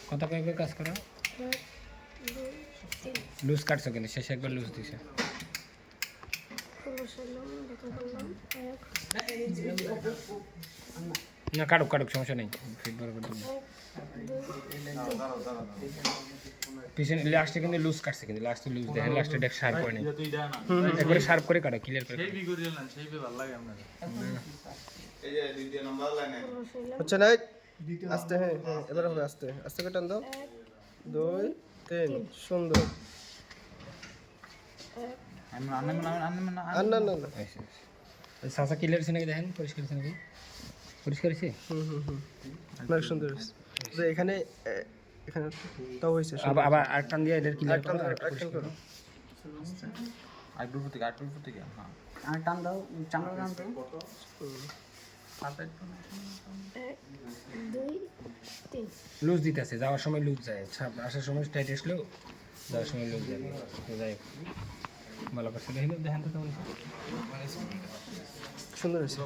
কত করে কাজ করো? লুজ কাটছো কিন্তু শেষে একবার লুজ দিছে। না কাটুক কাটুক সমস্যা নেই, ফিডবার করে দেবো। পিছনে লাস্টে কিন্তু লুজ কাটছে, কিন্তু লাস্টে লুজ দেখেন, লাস্টে ডেক শার্প করে নেই, একবারে শার্প করে কাটো, ক্লিয়ার করে হচ্ছে না আস্তে, হ্যাঁ হ্যাঁ এবার হবে আস্তে আস্তে করে টান দাও। 2 3 সুন্দর। না না না সাসা ক্লিয়ার আছে নাকি দেখেন, পরিষ্কার আছে নাকি, পরিষ্কার আছে। অনেক সুন্দর হয়েছে। তো এখানে এখানে তাও হয়েছে। আবার আবার আর টান দিয়ে এদের ক্লিয়ার করো, করো। আইব্রো থেকে হ্যাঁ আর টান দাও, চামড়া টান দাও। 2 3 লুজ দিতেছে, যাওয়ার সময় লুজ যায়, আসার সময় টাইট আসলো, যাওয়ার সময় লুজ যায়। তো যাই হোক, ভালো করছে, দেখেন তো কেমন সুন্দর হয়েছে।